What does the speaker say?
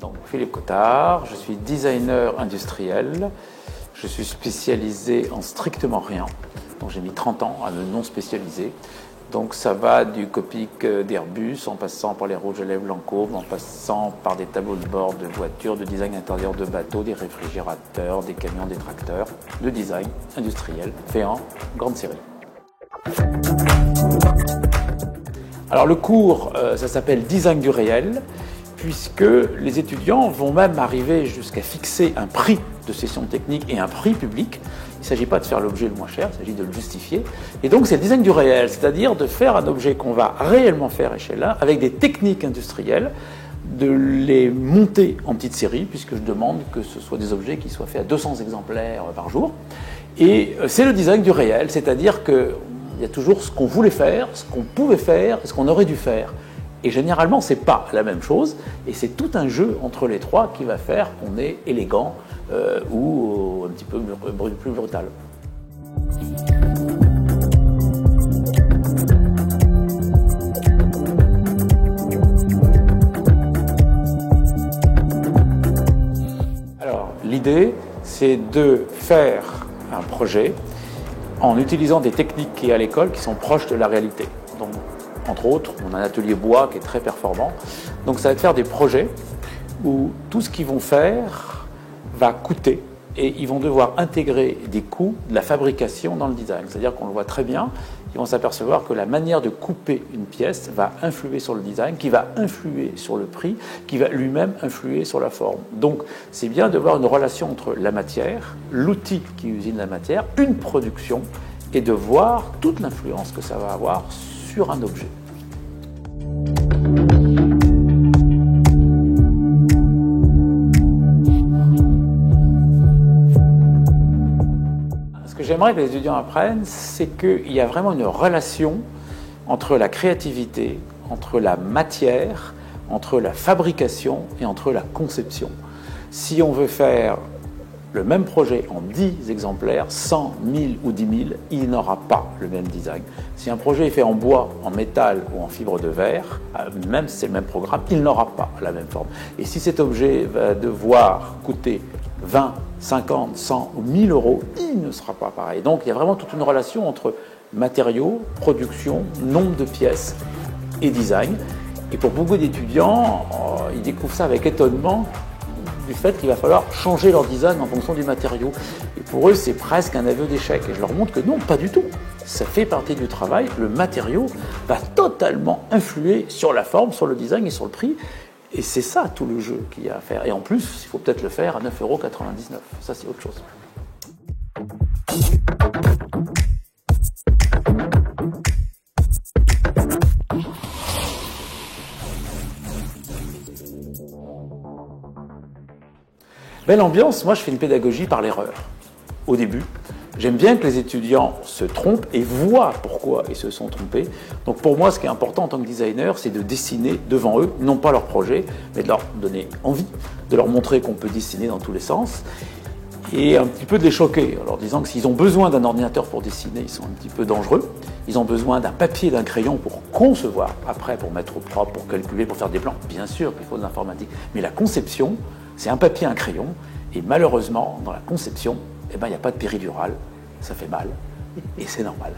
Donc, Philippe Cottard, je suis designer industriel. Je suis spécialisé en strictement rien. Donc j'ai mis 30 ans à me non spécialiser. Donc ça va du Copic d'Airbus, en passant par les rouges à lèvres Lancôme, en passant par des tableaux de bord de voitures, de design intérieur de bateaux, des réfrigérateurs, des camions, des tracteurs, de design industriel fait en grande série. Alors le cours, ça s'appelle Design du réel, puisque les étudiants vont même arriver jusqu'à fixer un prix de session technique et un prix public. Il ne s'agit pas de faire l'objet le moins cher, il s'agit de le justifier. Et donc c'est le design du réel, c'est-à-dire de faire un objet qu'on va réellement faire échelle 1 avec des techniques industrielles, de les monter en petites séries, puisque je demande que ce soit des objets qui soient faits à 200 exemplaires par jour. Et c'est le design du réel, c'est-à-dire qu'il y a toujours ce qu'on voulait faire, ce qu'on pouvait faire et ce qu'on aurait dû faire. Et généralement, ce n'est pas la même chose, et c'est tout un jeu entre les trois qui va faire qu'on est élégant ou un petit peu plus brutal. Alors, l'idée, c'est de faire un projet en utilisant des techniques qui, à l'école, qui sont proches de la réalité. Donc, entre autres, on a un atelier bois qui est très performant. Donc ça va être faire des projets où tout ce qu'ils vont faire va coûter et ils vont devoir intégrer des coûts de la fabrication dans le design. C'est-à-dire qu'on le voit très bien, ils vont s'apercevoir que la manière de couper une pièce va influer sur le design, qui va influer sur le prix, qui va lui-même influer sur la forme. Donc c'est bien de voir une relation entre la matière, l'outil qui usine la matière, une production, et de voir toute l'influence que ça va avoir sur un objet. Ce que j'aimerais que les étudiants apprennent, c'est qu'il y a vraiment une relation entre la créativité, entre la matière, entre la fabrication et entre la conception. Si on veut faire le même projet en 10 exemplaires, 100, 1000 ou 10 000, il n'aura pas le même design. Si un projet est fait en bois, en métal ou en fibre de verre, même si c'est le même programme, il n'aura pas la même forme. Et si cet objet va devoir coûter 20, 50, 100 ou 1000 euros, il ne sera pas pareil. Donc il y a vraiment toute une relation entre matériaux, production, nombre de pièces et design. Et pour beaucoup d'étudiants, ils découvrent ça avec étonnement, du fait qu'il va falloir changer leur design en fonction du matériau. Et pour eux, c'est presque un aveu d'échec. Et je leur montre que non, pas du tout. Ça fait partie du travail. Le matériau va totalement influer sur la forme, sur le design et sur le prix. Et c'est ça tout le jeu qu'il y a à faire. Et en plus, il faut peut-être le faire à 9,99 €. Ça, c'est autre chose. Belle ambiance, moi je fais une pédagogie par l'erreur. Au début, j'aime bien que les étudiants se trompent et voient pourquoi ils se sont trompés. Donc pour moi, ce qui est important en tant que designer, c'est de dessiner devant eux, non pas leur projet, mais de leur donner envie, de leur montrer qu'on peut dessiner dans tous les sens, et un petit peu de les choquer, en leur disant que s'ils ont besoin d'un ordinateur pour dessiner, ils sont un petit peu dangereux. Ils ont besoin d'un papier et d'un crayon pour concevoir, après pour mettre au propre, pour calculer, pour faire des plans. Bien sûr qu'il faut de l'informatique, mais la conception, c'est un papier, un crayon, et malheureusement, dans la conception, il n'y a pas de péridurale, ça fait mal, et c'est normal.